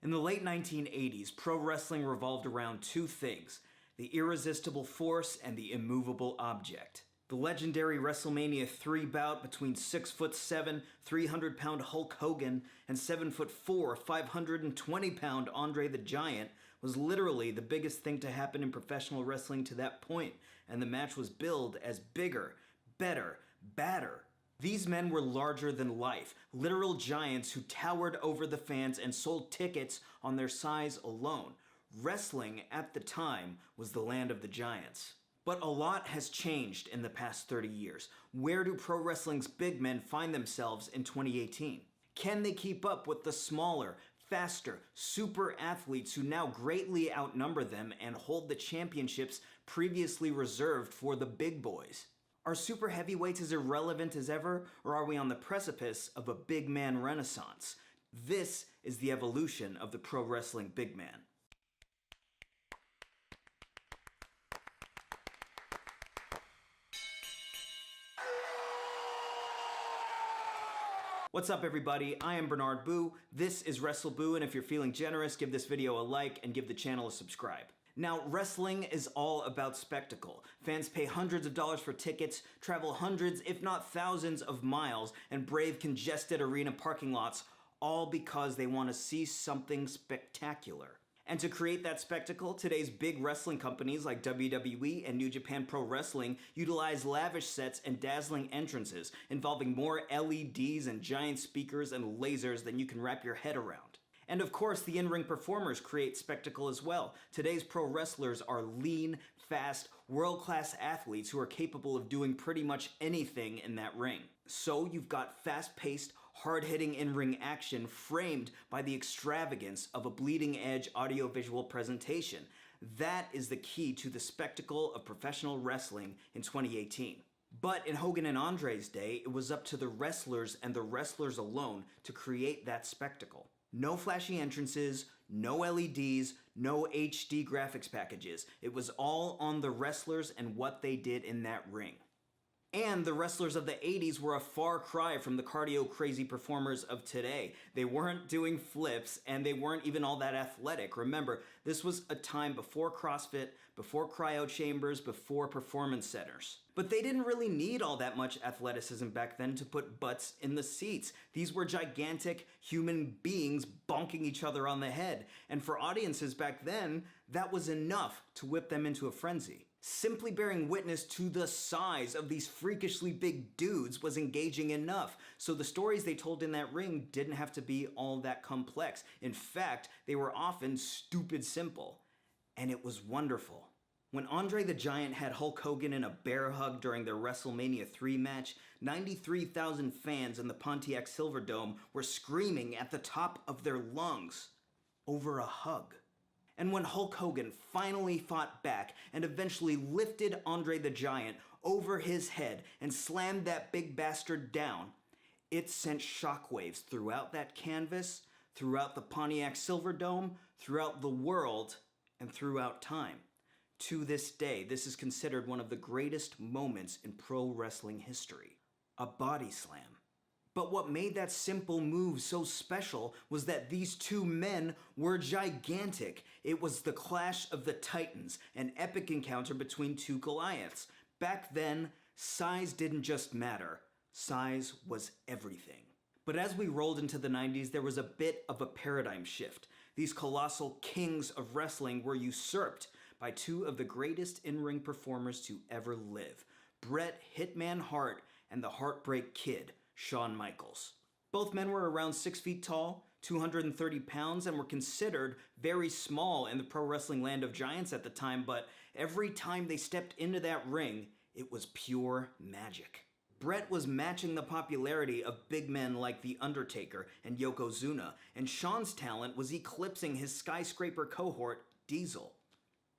In the late 1980s, pro wrestling revolved around two things: the irresistible force and the immovable object. The legendary WrestleMania 3 bout between 6'7", 300-pound Hulk Hogan and 7'4", 520-pound Andre the Giant was literally the biggest thing to happen in professional wrestling to that point, and the match was billed as bigger, better, badder. These men were larger than life, literal giants who towered over the fans and sold tickets on their size alone. Wrestling, at the time, was the land of the giants. But a lot has changed in the past 30 years. Where do pro wrestling's big men find themselves in 2018? Can they keep up with the smaller, faster, super athletes who now greatly outnumber them and hold the championships previously reserved for the big boys? Are super heavyweights as irrelevant as ever, or are we on the precipice of a big man renaissance? This is the evolution of the pro wrestling big man. What's up everybody, I am Bernard Boo, this is WrestleBoo, and if you're feeling generous, give this video a like and give the channel a subscribe. Now, wrestling is all about spectacle. Fans pay hundreds of dollars for tickets, travel hundreds, if not thousands of miles, and brave congested arena parking lots, all because they want to see something spectacular. And to create that spectacle, today's big wrestling companies like WWE and New Japan Pro Wrestling utilize lavish sets and dazzling entrances, involving more LEDs and giant speakers and lasers than you can wrap your head around. And of course, the in-ring performers create spectacle as well. Today's pro wrestlers are lean, fast, world-class athletes who are capable of doing pretty much anything in that ring. So you've got fast-paced, hard-hitting in-ring action framed by the extravagance of a bleeding-edge audiovisual presentation. That is the key to the spectacle of professional wrestling in 2018. But in Hogan and Andre's day, it was up to the wrestlers and the wrestlers alone to create that spectacle. No flashy entrances, no LEDs, no HD graphics packages. It was all on the wrestlers and what they did in that ring. And the wrestlers of the 80s were a far cry from the cardio-crazy performers of today. They weren't doing flips, and they weren't even all that athletic. Remember, this was a time before CrossFit, before cryo chambers, before performance centers. But they didn't really need all that much athleticism back then to put butts in the seats. These were gigantic human beings bonking each other on the head. And for audiences back then, that was enough to whip them into a frenzy. Simply bearing witness to the size of these freakishly big dudes was engaging enough, so the stories they told in that ring didn't have to be all that complex. In fact, they were often stupid simple. And it was wonderful. When Andre the Giant had Hulk Hogan in a bear hug during their WrestleMania 3 match, 93,000 fans in the Pontiac Silverdome were screaming at the top of their lungs over a hug. And when Hulk Hogan finally fought back and eventually lifted Andre the Giant over his head and slammed that big bastard down, it sent shockwaves throughout that canvas, throughout the Pontiac Silverdome, throughout the world, and throughout time. To this day, this is considered one of the greatest moments in pro wrestling history. A body slam. But what made that simple move so special was that these two men were gigantic. It was the clash of the titans, an epic encounter between two Goliaths. Back then, size didn't just matter. Size was everything. But as we rolled into the 90s, there was a bit of a paradigm shift. These colossal kings of wrestling were usurped by two of the greatest in-ring performers to ever live, Bret Hitman Hart and the Heartbreak Kid, Shawn Michaels. Both men were around 6 feet tall, 230 pounds, and were considered very small in the pro wrestling land of giants at the time, but every time they stepped into that ring, it was pure magic. Bret was matching the popularity of big men like The Undertaker and Yokozuna, and Shawn's talent was eclipsing his skyscraper cohort, Diesel.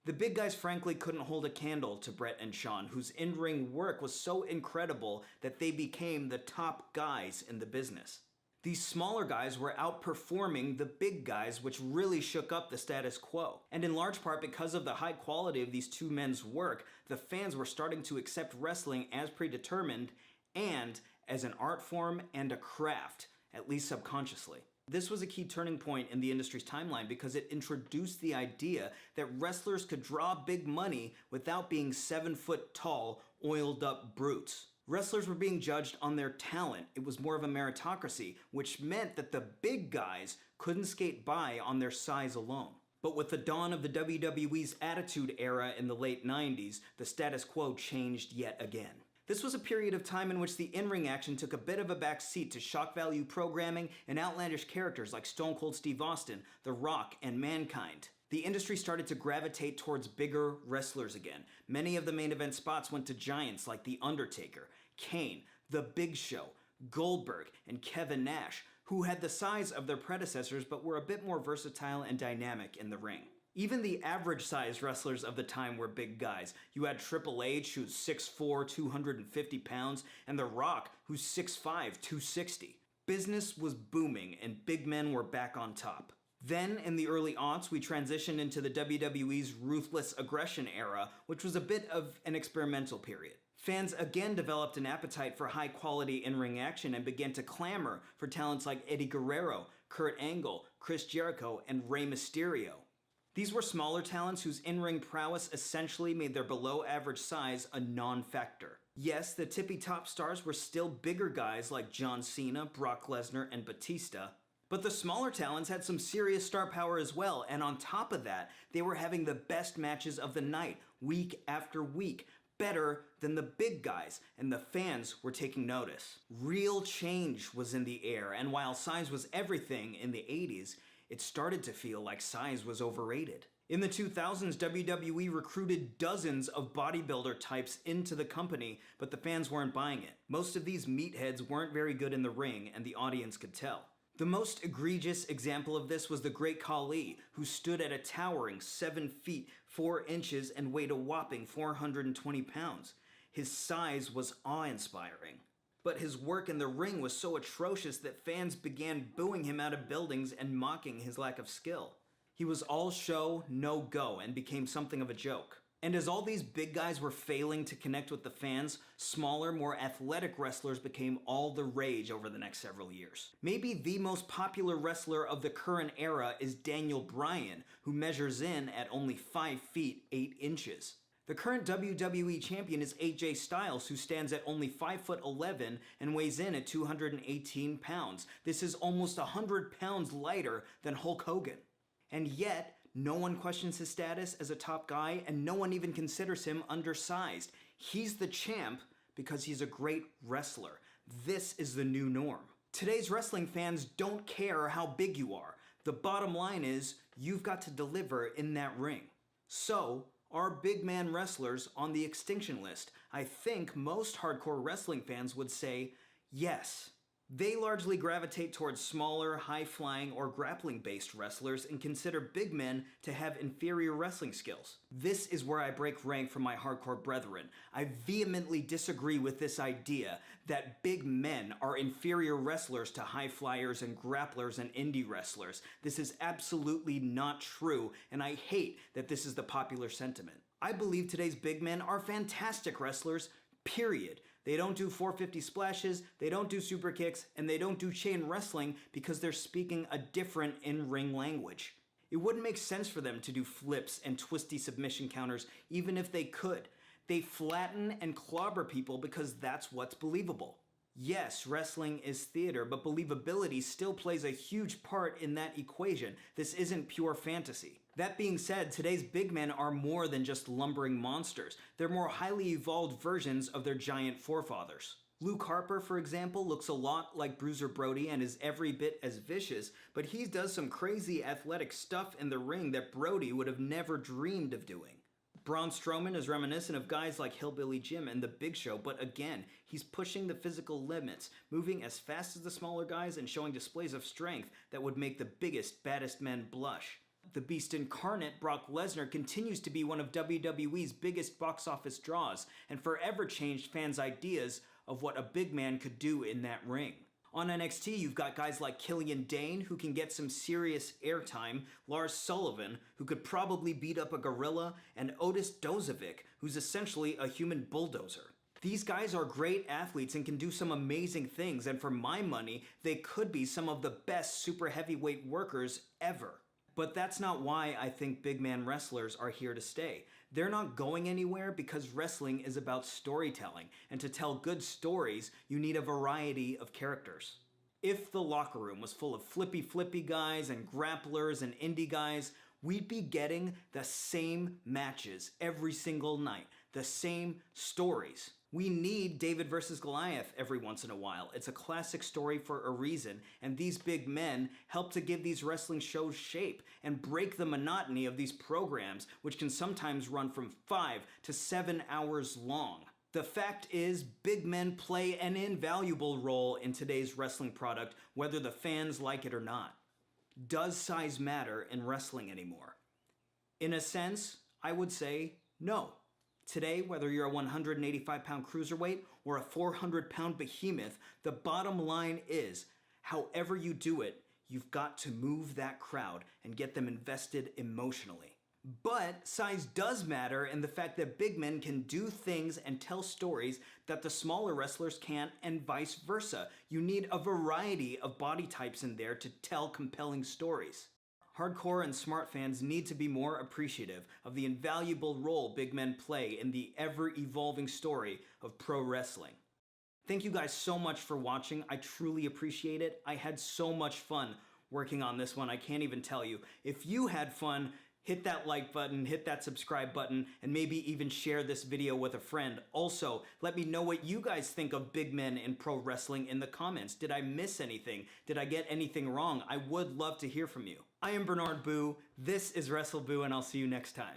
The big guys frankly couldn't hold a candle to Bret and Shawn, whose in-ring work was so incredible that they became the top guys in the business. These smaller guys were outperforming the big guys, which really shook up the status quo. And in large part because of the high quality of these two men's work, the fans were starting to accept wrestling as predetermined and as an art form and a craft, at least subconsciously. This was a key turning point in the industry's timeline because it introduced the idea that wrestlers could draw big money without being 7-foot tall, oiled up brutes. Wrestlers were being judged on their talent. It was more of a meritocracy, which meant that the big guys couldn't skate by on their size alone. But with the dawn of the WWE's Attitude Era in the late 90s, the status quo changed yet again. This was a period of time in which the in-ring action took a bit of a back seat to shock value programming and outlandish characters like Stone Cold Steve Austin, The Rock, and Mankind. The industry started to gravitate towards bigger wrestlers again. Many of the main event spots went to giants like The Undertaker, Kane, The Big Show, Goldberg, and Kevin Nash, who had the size of their predecessors but were a bit more versatile and dynamic in the ring. Even the average-sized wrestlers of the time were big guys. You had Triple H, who's 6'4", 250 pounds, and The Rock, who's 6'5", 260. Business was booming, and big men were back on top. Then, in the early aughts, we transitioned into the WWE's Ruthless Aggression era, which was a bit of an experimental period. Fans again developed an appetite for high-quality in-ring action and began to clamor for talents like Eddie Guerrero, Kurt Angle, Chris Jericho, and Rey Mysterio. These were smaller talents whose in-ring prowess essentially made their below-average size a non-factor. Yes, the tippy-top stars were still bigger guys like John Cena, Brock Lesnar, and Batista, but the smaller talents had some serious star power as well, and on top of that, they were having the best matches of the night, week after week, better than the big guys, and the fans were taking notice. Real change was in the air, and while size was everything in the 80s, it started to feel like size was overrated. In the 2000s, WWE recruited dozens of bodybuilder types into the company, but the fans weren't buying it. Most of these meatheads weren't very good in the ring, and the audience could tell. The most egregious example of this was the Great Khali, who stood at a towering 7 feet 4 inches and weighed a whopping 420 pounds. His size was awe-inspiring. But his work in the ring was so atrocious that fans began booing him out of buildings and mocking his lack of skill. He was all show, no go, and became something of a joke. And as all these big guys were failing to connect with the fans, smaller, more athletic wrestlers became all the rage over the next several years. Maybe the most popular wrestler of the current era is Daniel Bryan, who measures in at only 5 feet 8 inches. The current WWE champion is AJ Styles, who stands at only 5'11" and weighs in at 218 pounds. This is almost 100 pounds lighter than Hulk Hogan. And yet, no one questions his status as a top guy, and no one even considers him undersized. He's the champ because he's a great wrestler. This is the new norm. Today's wrestling fans don't care how big you are. The bottom line is, you've got to deliver in that ring. So, are big man wrestlers on the extinction list? I think most hardcore wrestling fans would say yes. They largely gravitate towards smaller, high-flying, or grappling-based wrestlers and consider big men to have inferior wrestling skills. This is where I break rank from my hardcore brethren. I vehemently disagree with this idea that big men are inferior wrestlers to high flyers and grapplers and indie wrestlers. This is absolutely not true, and I hate that this is the popular sentiment. I believe today's big men are fantastic wrestlers, period. They don't do 450 splashes, they don't do super kicks, and they don't do chain wrestling because they're speaking a different in-ring language. It wouldn't make sense for them to do flips and twisty submission counters even if they could. They flatten and clobber people because that's what's believable. Yes, wrestling is theater, but believability still plays a huge part in that equation. This isn't pure fantasy. That being said, today's big men are more than just lumbering monsters. They're more highly evolved versions of their giant forefathers. Luke Harper, for example, looks a lot like Bruiser Brody and is every bit as vicious, but he does some crazy athletic stuff in the ring that Brody would have never dreamed of doing. Braun Strowman is reminiscent of guys like Hillbilly Jim and The Big Show, but again, he's pushing the physical limits, moving as fast as the smaller guys and showing displays of strength that would make the biggest, baddest men blush. The Beast Incarnate, Brock Lesnar, continues to be one of WWE's biggest box office draws, and forever changed fans' ideas of what a big man could do in that ring. On NXT, you've got guys like Killian Dane, who can get some serious airtime, Lars Sullivan, who could probably beat up a gorilla, and Otis Dozovic, who's essentially a human bulldozer. These guys are great athletes and can do some amazing things, and for my money, they could be some of the best super heavyweight workers ever. But that's not why I think big man wrestlers are here to stay. They're not going anywhere because wrestling is about storytelling, and to tell good stories, you need a variety of characters. If the locker room was full of flippy guys and grapplers and indie guys, we'd be getting the same matches every single night, the same stories. We need David versus Goliath every once in a while. It's a classic story for a reason, and these big men help to give these wrestling shows shape and break the monotony of these programs, which can sometimes run from 5 to 7 hours long. The fact is, big men play an invaluable role in today's wrestling product, whether the fans like it or not. Does size matter in wrestling anymore? In a sense, I would say no. Today, whether you're a 185-pound cruiserweight or a 400-pound behemoth, the bottom line is, however you do it, you've got to move that crowd and get them invested emotionally. But size does matter in the fact that big men can do things and tell stories that the smaller wrestlers can't, and vice versa. You need a variety of body types in there to tell compelling stories. Hardcore and smart fans need to be more appreciative of the invaluable role big men play in the ever-evolving story of pro wrestling. Thank you guys so much for watching. I truly appreciate it. I had so much fun working on this one, I can't even tell you. If you had fun, hit that like button, hit that subscribe button, and maybe even share this video with a friend. Also, let me know what you guys think of big men in pro wrestling in the comments. Did I miss anything? Did I get anything wrong? I would love to hear from you. I am Bernard Boo, this is WrestleBoo, and I'll see you next time.